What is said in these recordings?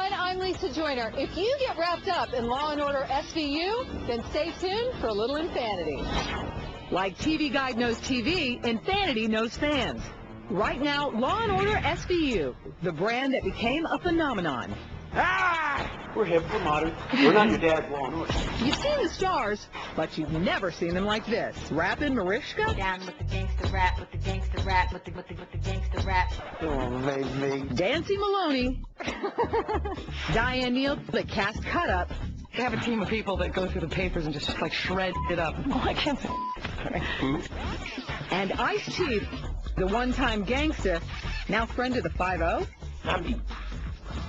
everyone, I'm Lisa Joyner. If you get wrapped up in Law & Order SVU, then stay tuned for a little Infanity. Like TV Guide knows TV, Infanity knows fans. Right now, Law & Order SVU, the brand that became a phenomenon. Ah! We're hip, we're modern. We're not your dad's Law & Order. You've seen the stars, but you've never seen them like this. Rappin' Mariska? Down with the gangster rap, with the gangster rap, with the gangster rap. Oh, baby. Dancy Maloney. Diane Neal, the cast cut up. They have a team of people that go through the papers and just like shred it up. Oh, I can't say. And Ice Chief, the one-time gangster, now friend of the 5-0. I meet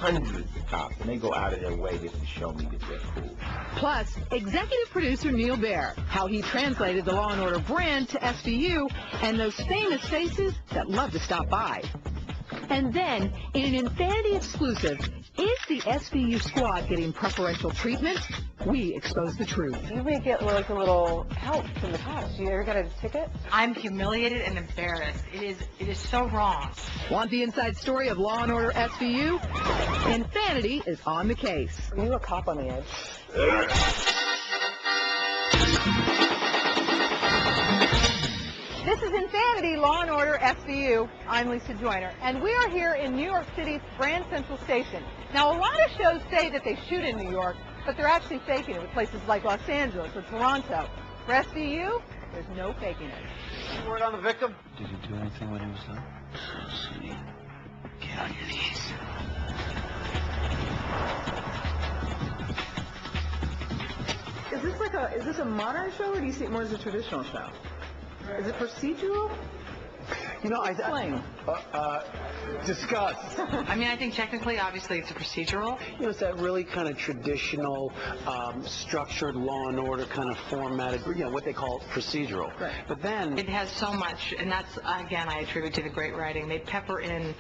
hundreds of cops, and they go out of their way just to show me that they're cool. Plus, executive producer Neil Baer, how he translated the Law & Order brand to SVU, and those famous faces that love to stop by. And then, in an Infanity exclusive, is the SVU squad getting preferential treatment? We expose the truth. You may get like a little help from the cops. You ever got a ticket? I'm humiliated and embarrassed. It is so wrong. Want the inside story of Law & Order SVU? Infanity is on the case. Are you a cop on the edge? This is Infanity Law & Order SVU. I'm Lisa Joyner, and we are here in New York City's Grand Central Station. Now, a lot of shows say that they shoot in New York, but they're actually faking it with places like Los Angeles or Toronto. For SVU, there's no faking it. Word on the victim? Did you do anything when he was done? Sweet. Get on your knees. Is this a modern show, or do you see it more as a traditional show? Is it procedural? You know, Explain. Discuss. I mean, I think technically, obviously, it's a procedural. You know, it's that really kind of traditional, structured Law & Order kind of formatted, you know, what they call procedural. Right. But then... It has so much, and that's, again, I attribute to the great writing. They pepper in,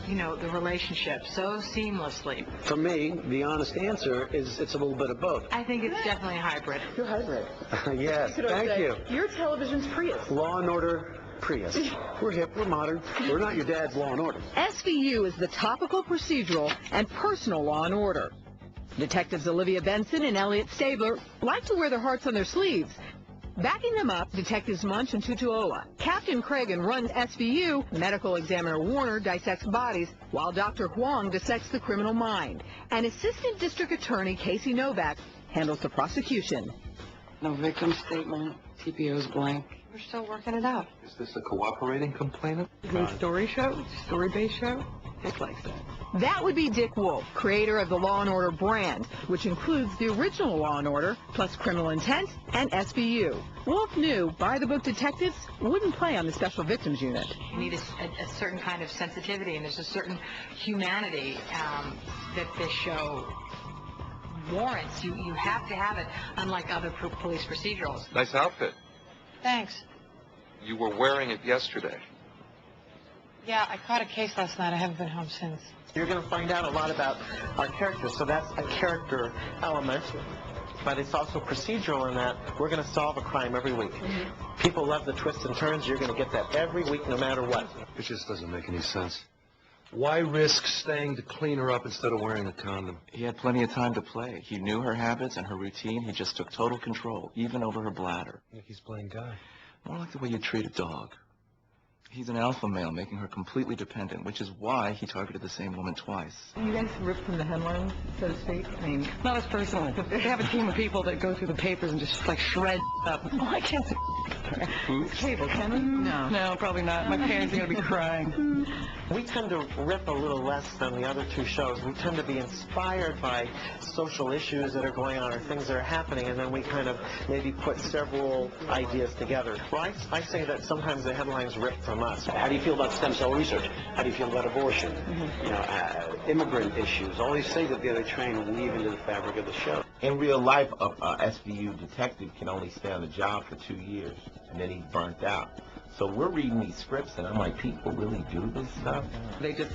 you know, the relationship so seamlessly. For me, the honest answer is it's a little bit of both. I think it's definitely a hybrid. You're hybrid. Yes, thank you. Your television's Prius. Law & Order Prius. We're hip, we're modern. We're not your dad's Law & Order. SVU is the topical, procedural, and personal Law & Order. Detectives Olivia Benson and Elliot Stabler like to wear their hearts on their sleeves. Backing them up, Detectives Munch and Tutuola. Captain Cragen runs SVU, Medical Examiner Warner dissects bodies, while Dr. Huang dissects the criminal mind. And Assistant District Attorney Casey Novak handles the prosecution. No victim statement, TPO's blank. We're still working it out. Is this a cooperating complainant? Is it a story show? Story-based show? Dick likes that. That would be Dick Wolf, creator of the Law & Order brand, which includes the original Law & Order, plus Criminal Intent and SVU. Wolf knew by-the-book detectives wouldn't play on the Special Victims Unit. You need a certain kind of sensitivity, and there's a certain humanity that this show warrants. You have to have it, unlike other police procedurals. Nice outfit. Thanks. You were wearing it yesterday. Yeah, I caught a case last night. I haven't been home since. You're going to find out a lot about our characters, so that's a character element, but it's also procedural in that we're going to solve a crime every week. People love the twists and turns. You're going to get that every week, no matter what. It just doesn't make any sense. Why risk staying to clean her up instead of wearing a condom? He had plenty of time to play. He knew her habits and her routine. He just took total control, even over her bladder. Like he's playing guy. More like the way you treat a dog. He's an alpha male, making her completely dependent, which is why he targeted the same woman twice. You guys ripped from the headlines, so to speak? I mean, Not as personal, but they have a team of people that go through the papers and just like shred up. Oh, I can't say. cable, can we? No. No, probably not. My parents are going to be crying. We tend to rip a little less than the other two shows. We tend to be inspired by social issues that are going on or things that are happening, and then we kind of maybe put several ideas together. Well, I say that sometimes the headlines rip from us. How do you feel about stem cell research? How do you feel about abortion? You know, immigrant issues. All these things that the other train and weave into the fabric of the show. In real life, a SVU detective can only stay on the job for 2 years, and then he's burnt out. So we're reading these scripts, and I'm like, people really do this stuff? They just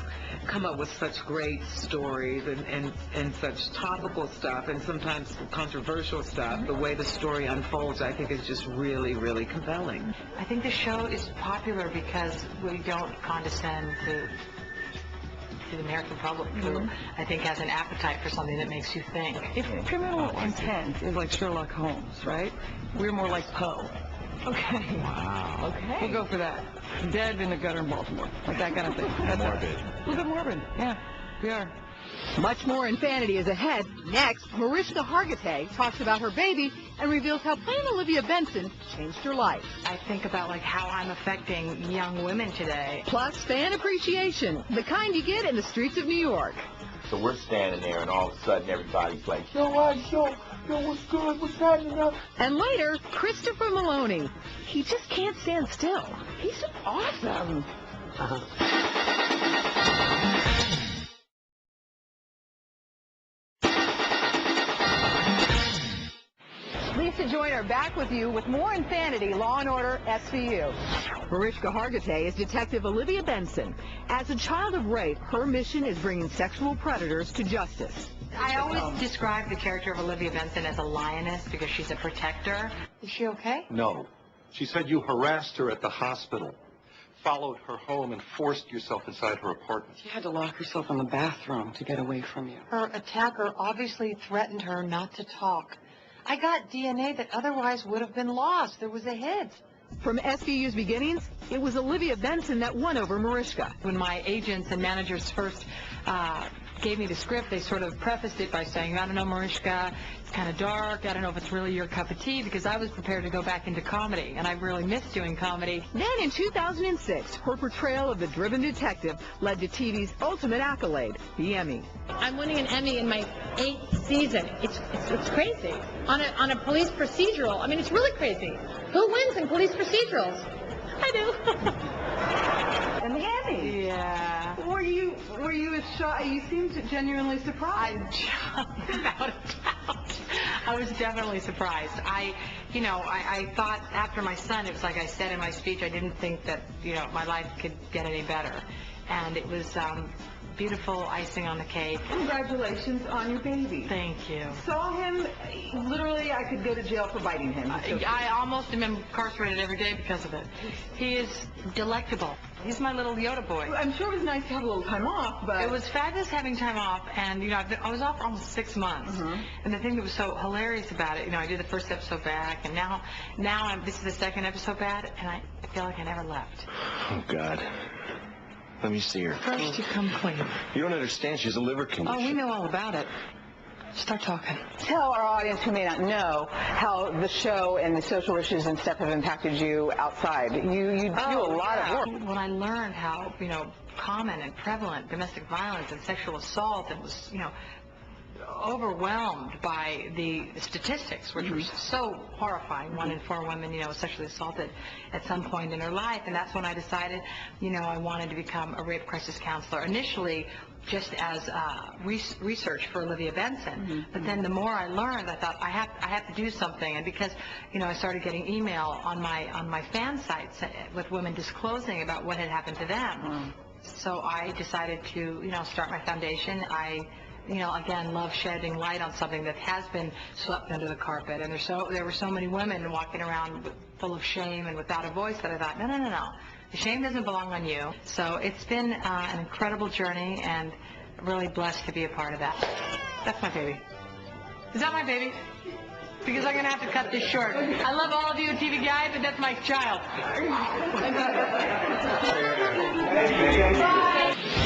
come up with such great stories and such topical stuff and sometimes controversial stuff. The way the story unfolds, I think, is just really, really compelling. I think the show is popular because we don't condescend to to the American public who I think has an appetite for something that makes you think. If criminal intent is like Sherlock Holmes, right? We're more like Poe. Okay. Wow. Okay. We'll go for that. Dead in the gutter in Baltimore. Like that kind of thing. That's morbid. A little bit morbid. Yeah, we are. Much more Infanity is ahead. Next, Mariska Hargitay talks about her baby and reveals how playing Olivia Benson changed her life. I think about like how I'm affecting young women today. Plus, fan appreciation, the kind you get in the streets of New York. So we're standing there, and all of a sudden everybody's like, yo, what's good? What's happening? And later, Christopher Maloney. He just can't stand still. He's awesome. Lisa Joyner back with you with more Infanity, Law & Order SVU. Mariska Hargitay is Detective Olivia Benson. As a child of rape, her mission is bringing sexual predators to justice. I always describe the character of Olivia Benson as a lioness because she's a protector. Is she okay? No. She said you harassed her at the hospital, followed her home, and forced yourself inside her apartment. She had to lock herself in the bathroom to get away from you. Her attacker obviously threatened her not to talk. I got DNA that otherwise would have been lost. There was a hit. From SVU's beginnings, it was Olivia Benson that won over Mariska. When my agents and managers first gave me the script, they sort of prefaced it by saying, I don't know, Mariska, it's kind of dark. I don't know if it's really your cup of tea, because I was prepared to go back into comedy, and I really missed doing comedy. Then in 2006, her portrayal of the driven detective led to TV's ultimate accolade, the Emmy. I'm winning an Emmy in my 8th season. It's crazy. On a police procedural. I mean, it's really crazy. Who wins in police procedurals? I do. And the Emmy. Yeah. Were you as shocked? You seemed genuinely surprised. I was definitely surprised. I thought after my son, it was like I said in my speech, I didn't think that, my life could get any better. And it was beautiful icing on the cake. Congratulations on your baby. Thank you. Saw him, literally, I could go to jail for biting him. I almost am incarcerated every day because of it. He is delectable. He's my little Yoda boy. I'm sure it was nice to have a little time off, but... It was fabulous having time off, and, I was off for almost 6 months. And the thing that was so hilarious about it, I did the first episode back, and now this is the second episode back, and I feel like I never left. Oh, God. Let me see her. First, you come clean. You don't understand. She's a liver condition. Oh, we know all about it. Start talking. Tell our audience who may not know how the show and the social issues and stuff have impacted you outside. You do a lot of work. When I learned how, common and prevalent domestic violence and sexual assault, and was, overwhelmed by the statistics, which were so horrifying. 1 in 4 women, was sexually assaulted at some point in her life, and that's when I decided, I wanted to become a rape crisis counselor. Initially, just as research for Olivia Benson, but then the more I learned, I thought I have to do something, and because I started getting email on my fan sites with women disclosing about what had happened to them. So I decided to start my foundation. I again, love shedding light on something that has been swept under the carpet. And there were so many women walking around full of shame and without a voice that I thought, no. The shame doesn't belong on you. So it's been an incredible journey, and really blessed to be a part of that. That's my baby. Is that my baby? Because I'm going to have to cut this short. I love all of you TV guys, but that's my child. Bye.